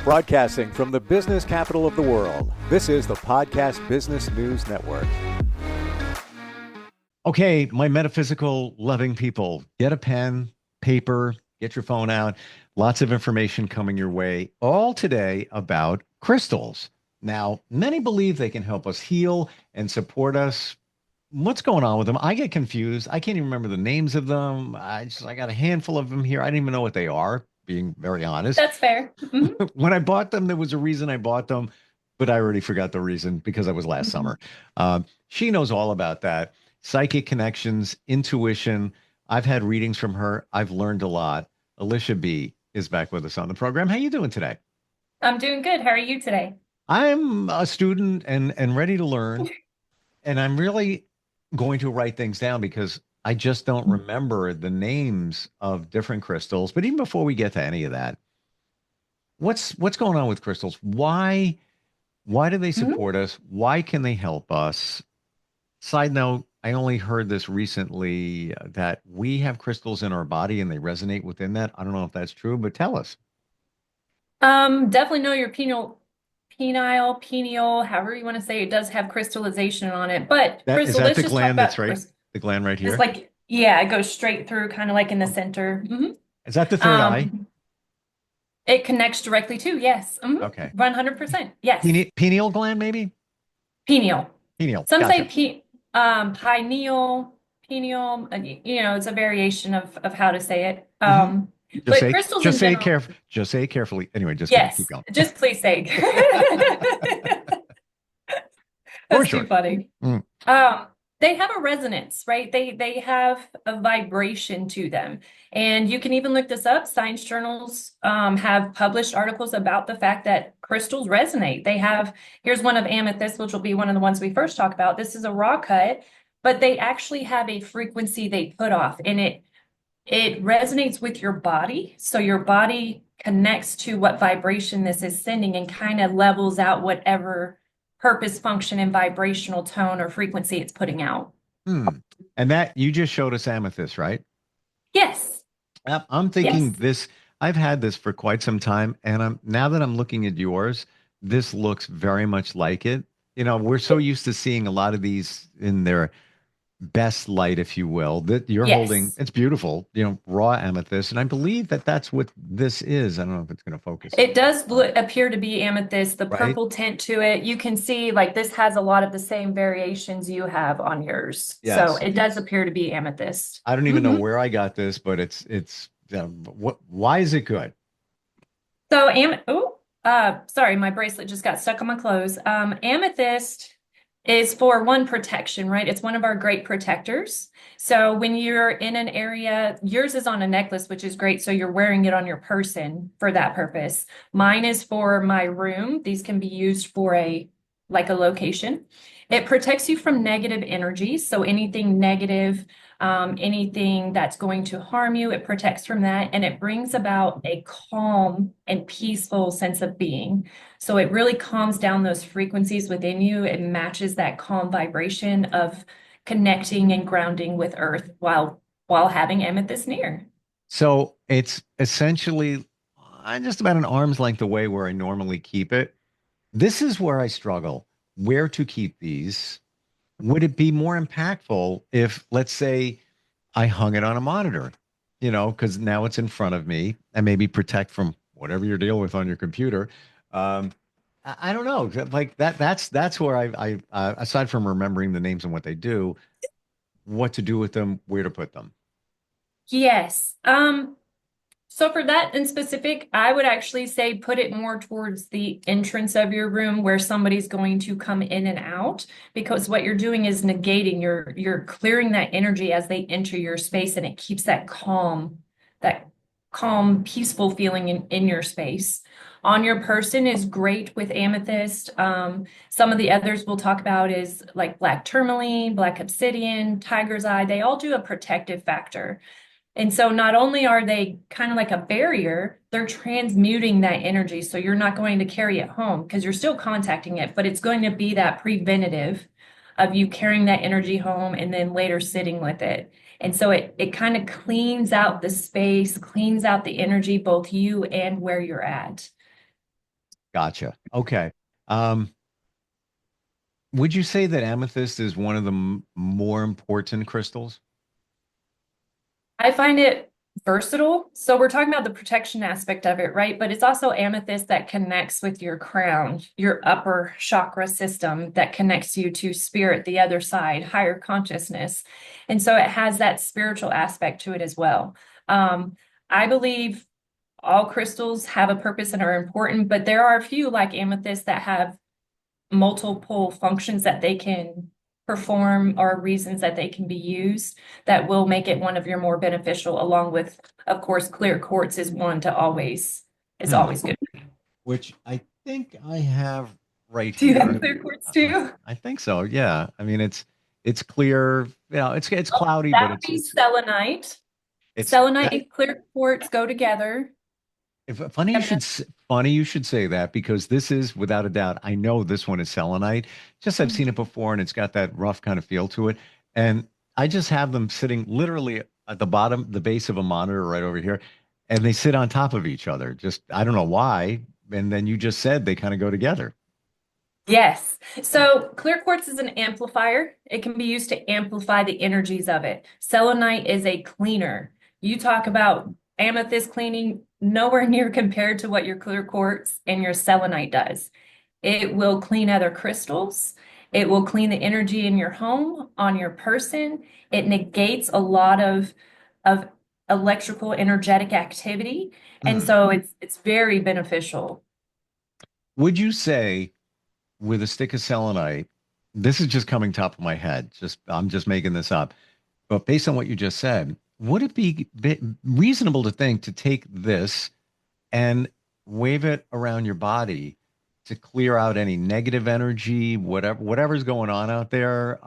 Broadcasting from the business capital of the world, this is the Podcast Business News Network. Okay, my metaphysical loving people, get a pen, paper, get your phone out. Lots of information coming your way, all today about crystals. Now, many believe they can help us heal and support us. What's going on with them? I get confused. I can't even remember the names of them. I got a handful of them here. I don't even know what they are, being very honest. That's fair. Mm-hmm. When I bought them, there was a reason I bought them, but I already forgot the reason because I was last summer. She knows all about that. Psychic connections, intuition. I've had readings from her. I've learned a lot. Alisha B is back with us on the program. How you doing today? I'm doing good. How are you today? I'm a student and ready to learn. And I'm really going to write things down because I just don't remember the names of different crystals. But even before we get to any of that, what's going on with crystals? Why do they support us? Why can they help us? Side note, I only heard this recently that we have crystals in our body and they resonate within that. I don't know if that's true, but tell us. Definitely know your pineal, however you want to say it, does have crystallization on it. But Is Crystal, that let's the just talk gland about that's right? The gland right here? It's like, yeah, it goes straight through, kind of like in the center. Is that the third eye? It connects directly to, yes. Okay. 100%. Yes. Pineal gland, maybe? Pineal. Pineal. Some Gotcha. say pineal, it's a variation of how to say it. But crystals in general. Just say it carefully. Anyway, just Yes, keep going. just please say. That's too funny. They have a resonance, right? They have a vibration to them. And you can even look this up. Science journals have published articles about the fact that crystals resonate. Here's one of amethyst, which will be one of the ones we first talk about. This is a raw cut, but they actually have a frequency they put off, and it resonates with your body. So your body connects to what vibration this is sending and kind of levels out whatever purpose, function, and vibrational tone or frequency it's putting out. And that you just showed us amethyst, right? Yes. I'm thinking this, I've had this for quite some time. And now that I'm looking at yours, this looks very much like it. You know, we're so used to seeing a lot of these in their best light, if you will, that you're holding. It's beautiful, raw amethyst. And I believe that that's what this is. I don't know if it's going to focus. It does appear to be amethyst, the purple tint to it. You can see like this has a lot of the same variations you have on yours. Yes. So it does appear to be amethyst. I don't even know where I got this, but why is it good? So, sorry, my bracelet just got stuck on my clothes. Amethyst is for one, protection, right? It's one of our great protectors. So when you're in an area, yours is on a necklace, which is great. So you're wearing it on your person for that purpose. Mine is for my room. These can be used for a location. It protects you from negative energy. So anything negative, anything that's going to harm you, it protects from that. And it brings about a calm and peaceful sense of being. So it really calms down those frequencies within you. It matches that calm vibration of connecting and grounding with earth while having amethyst near. So it's essentially just about an arm's length away where I normally keep it. This is where I struggle. Where to keep these? Would it be more impactful if, let's say, I hung it on a monitor, because now it's in front of me and maybe protect from whatever you're dealing with on your computer. I don't know, like that's where I aside from remembering the names and what they do, what to do with them, where to put them. Yes. So for that in specific, I would actually say put it more towards the entrance of your room where somebody's going to come in and out, because what you're doing is negating, you're clearing that energy as they enter your space, and it keeps that calm, peaceful feeling in your space. On your person is great with amethyst. Some of the others we'll talk about is like black tourmaline, black obsidian, tiger's eye. They all do a protective factor. And so not only are they kind of like a barrier, they're transmuting that energy. So you're not going to carry it home because you're still contacting it, but it's going to be that preventative of you carrying that energy home and then later sitting with it. And so it kind of cleans out the space, cleans out the energy, both you and where you're at. Gotcha. Okay. Um, would you say that amethyst is one of the more important crystals? I find it versatile. So we're talking about the protection aspect of it, right? But it's also amethyst that connects with your crown, your upper chakra system that connects you to spirit, the other side, higher consciousness. And so it has that spiritual aspect to it as well. I believe all crystals have a purpose and are important, but there are a few like amethyst that have multiple functions that they can perform or reasons that they can be used that will make it one of your more beneficial, along with, of course, clear quartz is one to always is Hmm. always good. Which I think I have right Do you have here. clear quartz too? I think so. Yeah. I mean, it's clear. You know, it's Oh, cloudy, but that would be selenite. it's Selenite and clear quartz go together. funny you And should funny you should say that because this is without a doubt. I know this one is selenite. Just I've then- seen it before, and it's got that rough kind of feel to it. And I just have them sitting literally at the bottom, the base of a monitor right over here, and they sit on top of each other. Just I don't know why. And then you just said they kind of go together. Yes. So clear quartz is an amplifier. It can be used to amplify the energies of it. Selenite is a cleaner. You talk about amethyst cleaning, nowhere near compared to what your clear quartz and your selenite does. It will clean other crystals. It will clean the energy in your home, on your person. It negates a lot of electrical energetic activity. And Hmm. so it's very beneficial. Would you say with a stick of selenite, this is just coming top of my head. Just I'm just making this up. But based on what you just said, would it be reasonable to think to take this and wave it around your body to clear out any negative energy, whatever's going on out there?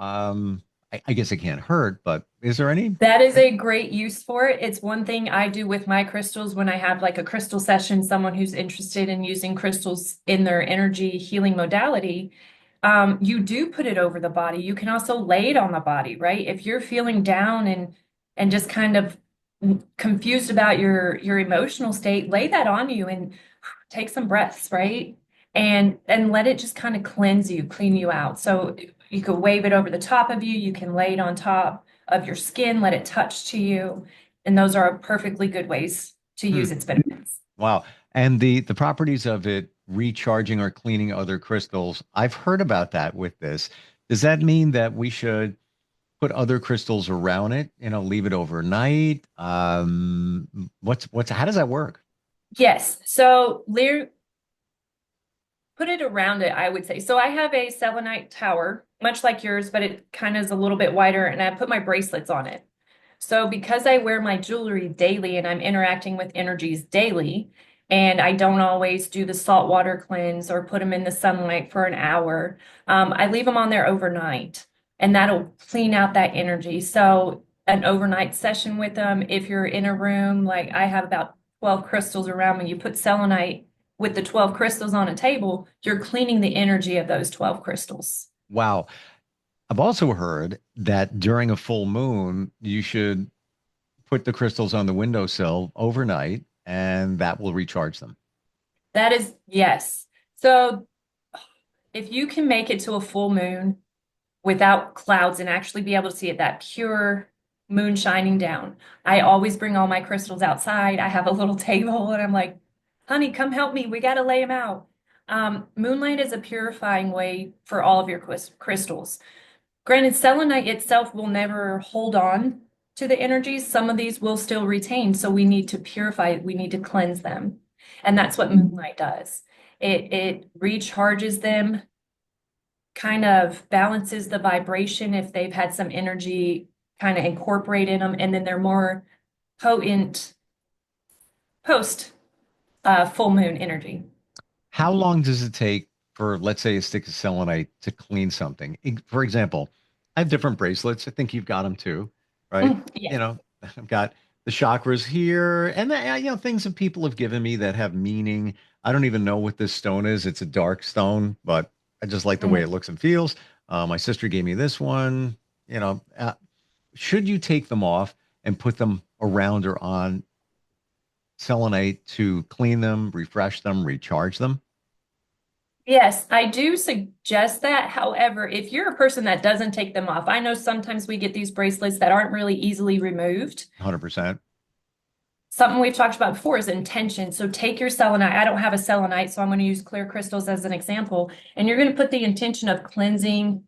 I guess it can't hurt, but is there any? That is a great use for it. It's one thing I do with my crystals when I have like a crystal session, someone who's interested in using crystals in their energy healing modality. You do put it over the body. You can also lay it on the body, right? If you're feeling down and just kind of confused about your emotional state, lay that on you and take some breaths, right? And let it just kind of cleanse you, clean you out. So you could wave it over the top of you, you can lay it on top of your skin, let it touch to you. And those are perfectly good ways to Hmm, use its benefits. wow. And the properties of it recharging or cleaning other crystals, I've heard about that with this. Does that mean that we should put other crystals around it, leave it overnight? What's how does that work? Yes. So Lear put it around it, I would say. So I have a selenite tower, much like yours, but it kind of is a little bit wider, and I put my bracelets on it. So because I wear my jewelry daily and I'm interacting with energies daily, and I don't always do the salt water cleanse or put them in the sunlight for an hour, I leave them on there overnight, and that'll clean out that energy. So an overnight session with them, if you're in a room, like I have about 12 crystals around me, you put selenite with the 12 crystals on a table, you're cleaning the energy of those 12 crystals. Wow. I've also heard that during a full moon, you should put the crystals on the windowsill overnight, and that will recharge them. That is, yes. So if you can make it to a full moon without clouds and actually be able to see it, that pure moon shining down, I always bring all my crystals outside. I have a little table and I'm like, honey, come help me. We got to lay them out. Moonlight is a purifying way for all of your crystals. Granted, selenite itself will never hold on to the energies. Some of these will still retain, so we need to purify, we need to cleanse them. And that's what moonlight does. It recharges them, kind of balances the vibration if they've had some energy kind of incorporate in them, and then they're more potent post full moon energy. How long does it take for, let's say, a stick of selenite to clean something? For example, I have different bracelets. I think you've got them too, right? Yes. I've got the chakras here, and things that people have given me that have meaning. I don't even know what this stone is. It's a dark stone, but I just like the way it looks and feels. My sister gave me this one. You know, should you take them off and put them around or on selenite to clean them, refresh them, recharge them? Yes, I do suggest that. However, if you're a person that doesn't take them off, I know sometimes we get these bracelets that aren't really easily removed. 100%. Something we've talked about before is intention. So take your selenite. I don't have a selenite, so I'm going to use clear crystals as an example. And you're going to put the intention of cleansing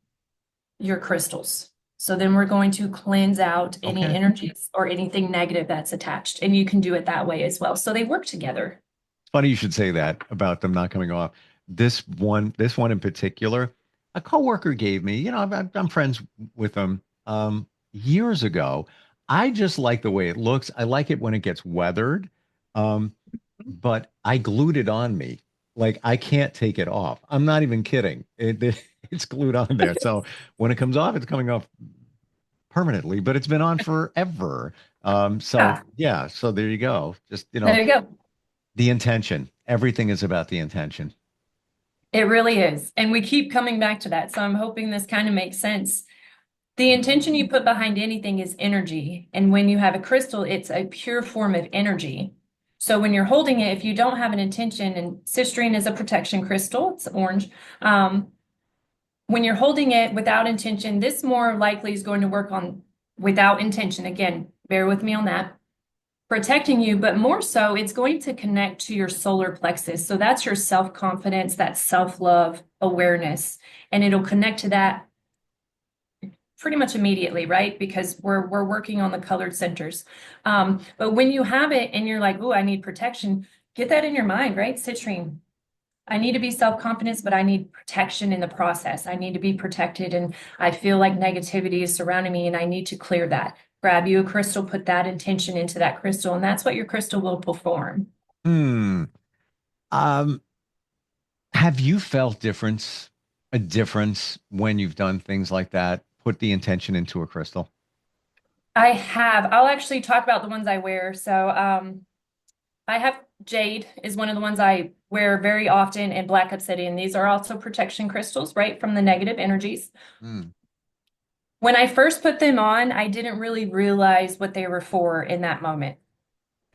your crystals. So then we're going to cleanse out any Okay. energies or anything negative that's attached. And you can do it that way as well. So they work together. It's funny you should say that about them not coming off. This one in particular, a coworker gave me, I'm friends with them years ago. I just like the way it looks. I like it when it gets weathered. Um, but I glued it on me. Like I can't take it off. I'm not even kidding. It's glued on there. So when it comes off, it's coming off permanently, but it's been on forever. So Yeah, yeah, so there you go. Just, there you go. the intention. Everything is about the intention. It really is. And we keep coming back to that. So I'm hoping this kind of makes sense. The intention you put behind anything is energy. And when you have a crystal, it's a pure form of energy. So when you're holding it, if you don't have an intention, and citrine is a protection crystal, it's orange. When you're holding it without intention, this more likely is going to work on without intention. Again, bear with me on that. Protecting you, but more so, it's going to connect to your solar plexus. So that's your self-confidence, that self-love awareness, and it'll connect to that pretty much immediately, right? Because we're working on the colored centers. But when you have it and you're like, oh, I need protection, get that in your mind, right? Citrine. I need to be self-confidence, but I need protection in the process. I need to be protected, and I feel like negativity is surrounding me, and I need to clear that. Grab you a crystal, put that intention into that crystal, and that's what your crystal will perform. Hmm. Um, have you felt a difference when you've done things like that? Put the intention into a crystal. I have. I'll actually talk about the ones I wear. So, I have jade is one of the ones I wear very often, and black obsidian. These are also protection crystals, right, from the negative energies. Hmm. When I first put them on, I didn't really realize what they were for in that moment.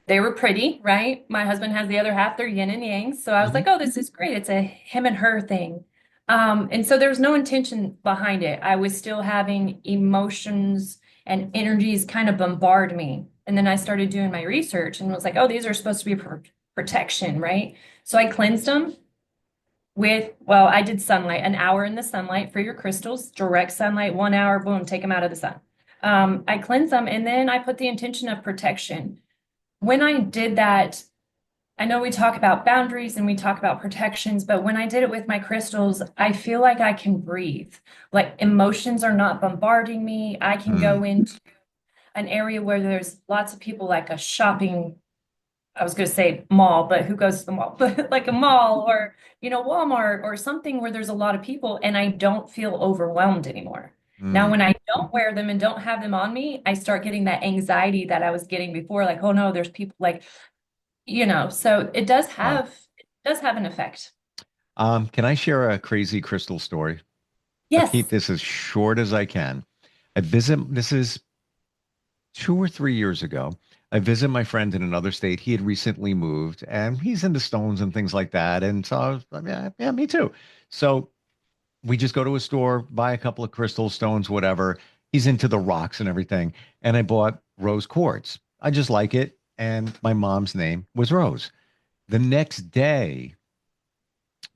They were pretty, right? My husband has the other half, they're yin and yang. So I was Hmm. like, oh, this is great. It's a him and her thing. And so there was no intention behind it. I was still having emotions and energies kind of bombard me. And then I started doing my research and was like, oh, these are supposed to be protection, right? So I cleansed them with, well, I did sunlight, an hour in the sunlight for your crystals, direct sunlight, 1 hour, boom, take them out of the sun. I cleansed them, and then I put the intention of protection. When I did that, I know we talk about boundaries and we talk about protections, but when I did it with my crystals, I feel like I can breathe. Like emotions are not bombarding me. I can Hmm. go into an area where there's lots of people, like a shopping, I was going to say mall, but who goes to the mall? But like a mall or, Walmart or something where there's a lot of people, and I don't feel overwhelmed anymore. Now, Hmm. when I don't wear them and don't have them on me, I start getting that anxiety that I was getting before, like, oh no, there's people like, so Wow. it does have an effect. Can I share a crazy crystal story? I'll keep Yes. this as short as I can. This is 2 or 3 years ago. I visit my friend in another state. He had recently moved and he's into stones and things like that. And so I was like, yeah, yeah, me too. So we just go to a store, buy a couple of crystal stones, whatever. He's into the rocks and everything. And I bought rose quartz. I just like it. And my mom's name was Rose. The next day,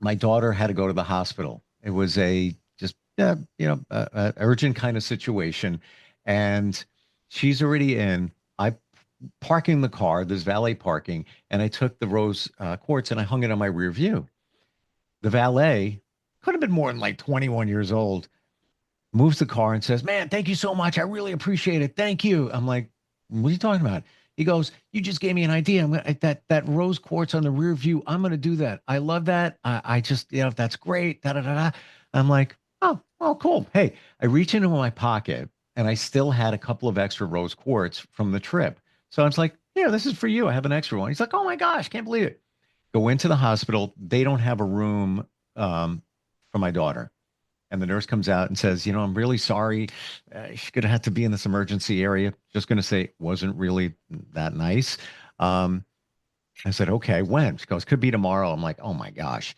my daughter had to go to the hospital. It was a just urgent kind of situation, and she's already in. I parking the car. There's valet parking, and I took the rose quartz and I hung it on my rear view. The valet could have been more than like 21 years old. Moves the car and says, "Man, thank you so much. I really appreciate it. Thank you." I'm like, "What are you talking about?" He goes, "You just gave me an idea. That rose quartz on the rear view. I'm gonna do that. I love that. I just, that's great." Da da da da. I'm like, "Oh, cool." Hey, I reach into my pocket and I still had a couple of extra rose quartz from the trip. So I was like, "Yeah, this is for you. I have an extra one." He's like, "Oh my gosh, can't believe it." Go into the hospital. They don't have a room for my daughter. And the nurse comes out and says, I'm really sorry. She's going to have to be in this emergency area. Just going to say it wasn't really that nice. Um, I said, okay, when? She goes, could be tomorrow. I'm like, oh my gosh.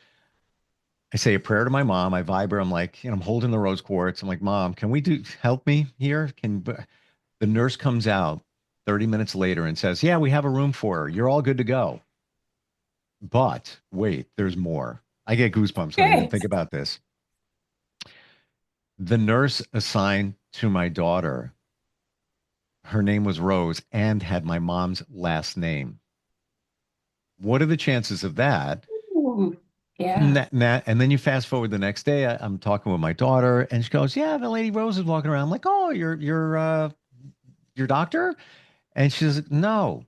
I say a prayer to my mom. I vibrate. I'm like, I'm holding the rose quartz. I'm like, Mom, can we help me here? The nurse comes out 30 minutes later and says, Yeah, we have a room for her. You're all good to go. But wait, there's more. I get goosebumps when I even Okay. think about this. The nurse assigned to my daughter, her name was Rose and had my mom's last name. What are the chances of that? Ooh, And, yeah. and then you fast forward the next day, I'm talking with my daughter, and she goes, "Yeah, the lady Rose is walking around." I'm like, "Oh, your doctor?" And she says, "No."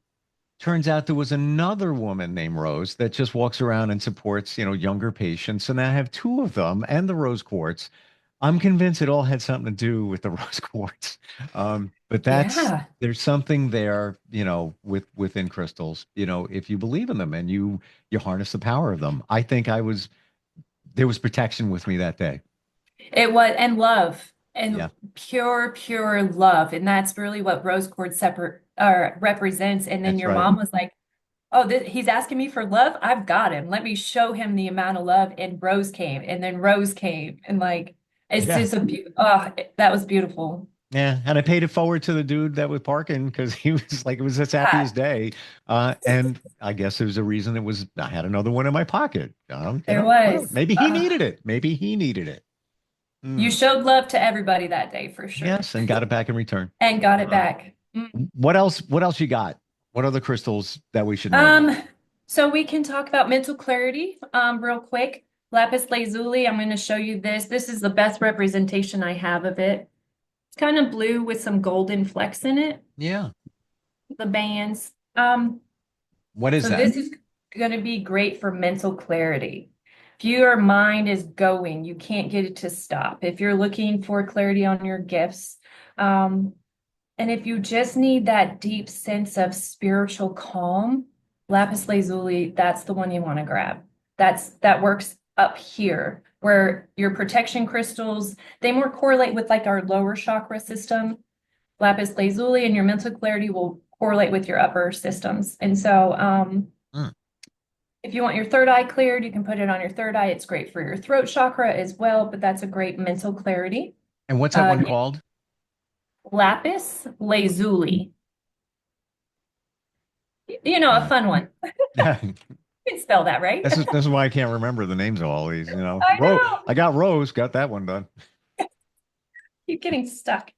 Turns out there was another woman named Rose that just walks around and supports, younger patients. And I have two of them and the rose quartz. I'm convinced it all had something to do with the rose quartz. But Yeah. there's something there, within crystals, if you believe in them and you harness the power of them. I think there was protection with me that day. It was, and love, Yeah, and pure, pure love. And that's really what rose quartz separate represents. And then that's your right. mom was like, oh, he's asking me for love. I've got him. Let me show him the amount of love. And Rose came, and then Rose came, and like it's Yeah. just that was beautiful. Yeah, and I paid it forward to the dude that was parking because he was like, it was his Yeah, happiest day. And I guess there's a reason I had another one in my pocket. there Whatever. was. Maybe he needed it. Maybe he needed it. You Hmm. showed love to everybody that day for sure, Yes, and got it back in return. and got it back. What else? What else you got? What other crystals that we should know about? Um, so we can talk about mental clarity, real quick. Lapis lazuli, I'm going to show you this. This is the best representation I have of it. It's kind of blue with some golden flecks in it, Yeah. the bands. What is So that? this is going to be great for mental clarity. If your mind is going, you can't get it to stop. If you're looking for clarity on your gifts, um, and if you just need that deep sense of spiritual calm, lapis lazuli, that's the one you want to grab. That works up here where your protection crystals, they more correlate with like our lower chakra system. Lapis lazuli and your mental clarity will correlate with your upper systems. And so Hmm. if you want your third eye cleared, you can put it on your third eye. It's great for your throat chakra as well, but that's a great mental clarity. And what's that Uh, one called? lapis lazuli. You know, a Uh, fun one. You can spell that, right? this is why I can't remember the names of all these. I know. I got Rose, got that one done. Keep getting stuck.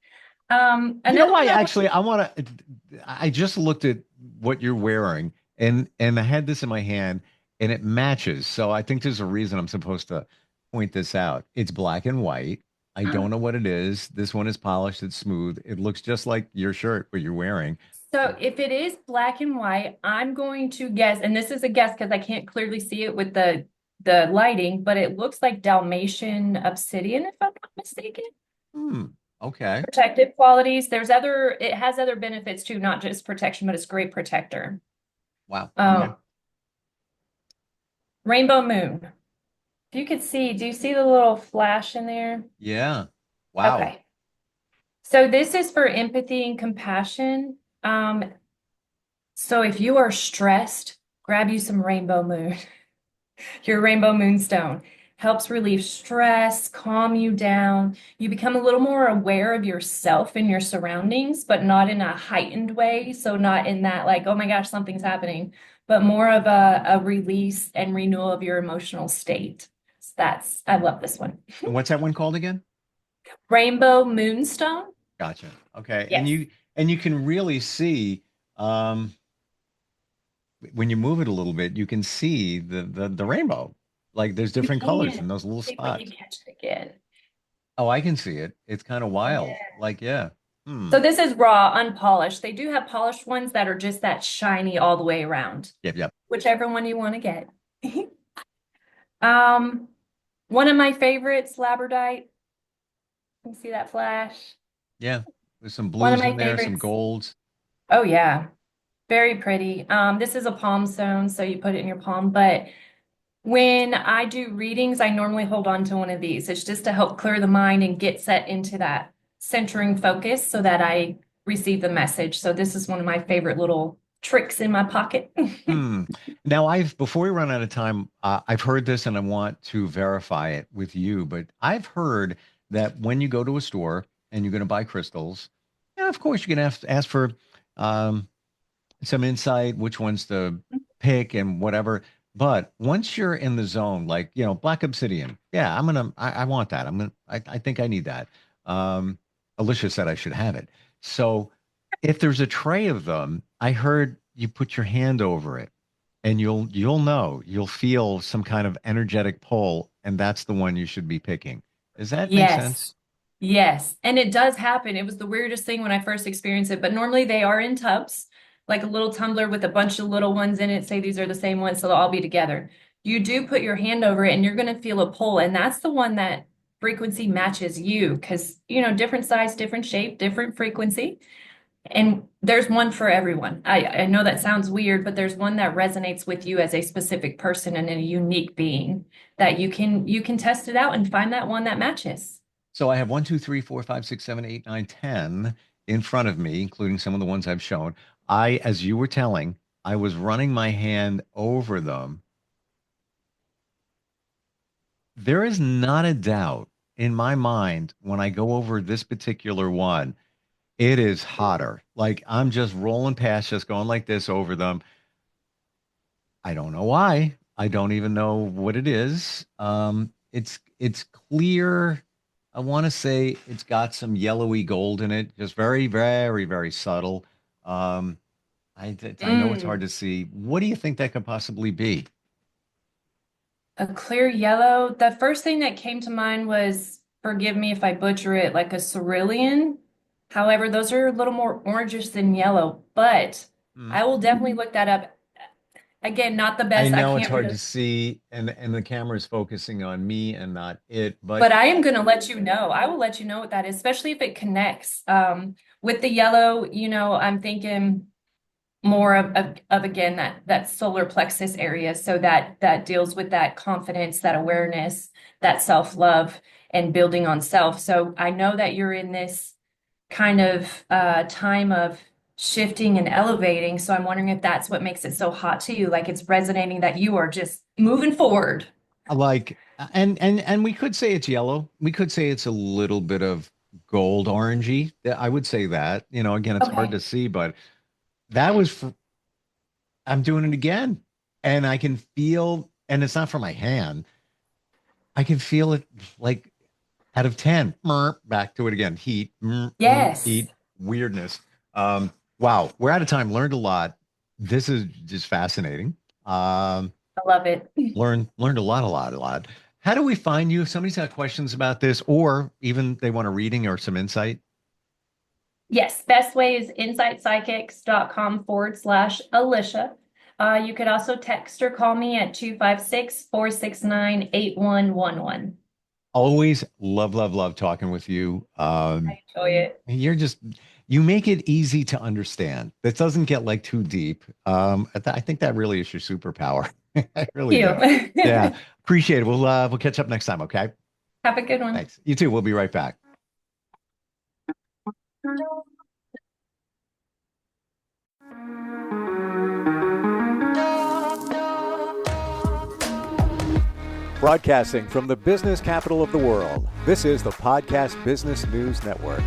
You know Another why? one I want Actually, I just looked at what you're wearing, and I had this in my hand, and it matches. So I think there's a reason I'm supposed to point this out. It's black and white. I don't know what it is. This one is polished. It's smooth. It looks just like your shirt, what you're wearing. so if it is black and white, I'm going to guess, and this is a guess because I can't clearly see it with the lighting, but it looks like Dalmatian obsidian, if I'm not mistaken. Hmm. Okay. Protective qualities. It has other benefits too, not just protection, but it's a great protector. Wow. Okay. Um, Rainbow moon. If you could see, do you see the little flash in there? Yeah. Wow. Okay. So this is for empathy and compassion. So if you are stressed, grab you some rainbow moon. Your rainbow moonstone helps relieve stress, calm you down. You become a little more aware of yourself and your surroundings, but not in a heightened way. So not in that like, oh my gosh, something's happening, but more of a release and renewal of your emotional state. So I love this one. And what's that one called again? Rainbow moonstone. Gotcha. Okay. And Yes, you can really see um when you move it a little bit, you can see the rainbow. Like there's you different colors in can. those little See if we can spots. catch it again. Oh, I can see it. It's kind of wild. Yeah. Like, yeah. Hmm. So this is raw, unpolished. They do have polished ones that are just that shiny all the way around, Yep, yep. whichever one you want to get. Um, one of my favorites, labradorite. You see that flash? Yeah. There's some One of blues my in there, some favorites. golds. Oh yeah, very pretty. This is a palm stone, so you put it in your palm. But when I do readings, I normally hold on to one of these. It's just to help clear the mind and get set into that centering focus so that I receive the message. So this is one of my favorite little tricks in my pocket. Hmm. Now, before we run out of time, I've heard this and I want to verify it with you, but I've heard that when you go to a store and you're going to buy crystals, yeah, of course, you're going to have to ask for um, some insight, which ones to pick and whatever. But once you're in the zone, like, black obsidian, yeah, I want that. I think I need that. Um, Alicia said I should have it. So if there's a tray of them, I heard you put your hand over it and you'll feel some kind of energetic pull, and that's the one you should be picking. Does that make Yes. sense? Yes, and it does happen. It was the weirdest thing when I first experienced it, but normally they are in tubs, like a little tumbler with a bunch of little ones in it. Say these are the same ones, so they'll all be together. You do put your hand over it and you're going to feel a pull, and that's the one that frequency matches you because, different size, different shape, different frequency. And there's one for everyone. I know that sounds weird, but there's one that resonates with you as a specific person and a unique being that you can test it out and find that one that matches. So I have 1, 2, 3, 4, 5, 6, 7, 8, 9, 10 in front of me, including some of the ones I've shown. As you were telling, I was running my hand over them. There is not a doubt in my mind when I go over this particular one, it is hotter. Like I'm just rolling past, just going like this over them. I don't know why. I don't even know what it is. It's clear. I want to say it's got some yellowy gold in it, just very, very, very subtle. Um, I know it's hard Mm. to see. What do you think that could possibly be? A clear yellow. The first thing that came to mind was, forgive me if I butcher it, like a cerulean. However, those are a little more orangish than yellow, but Hmm. I will definitely look that up. Again, not the I best. I know it's can't hard really, to see, and the camera is focusing on me and not it, but but I am going to let you know. I will let you know what that is, especially if it connects. With the yellow, I'm thinking more of again that solar plexus area, so that deals with that confidence, that awareness, that self-love, and building on self. So I know that you're in this kind of time of shifting and elevating. So I'm wondering if that's what makes it so hot to you, like it's resonating that you are just moving forward. like, and we could say it's yellow. We could say it's a little bit of gold orangey. Yeah, I would say that. Again, it's hard Okay. to see, but that was I'm doing it again. And I can feel, and it's not from my hand. I can feel it like out of 10. Back to it again. Heat, Yes, heat, weirdness. Wow, we're out of time. Learned a lot. This is just fascinating. Um, I love it. learned a lot, a lot, a lot. How do we find you? If somebody's got questions about this, or even they want a reading or some insight. Yes, best way is insightpsychics.com/Alicia. You could also text or call me at 256-469-8111. Always love, love, love talking with you. I enjoy it. You make it easy to understand. That doesn't get like too deep. I think that really is your superpower. I really do. Thank Yeah, you. appreciate it. We'll catch up next time. Okay. Have a good one. Thanks. You too. We'll be right back. Broadcasting from the business capital of the world, this is the Podcast Business News Network.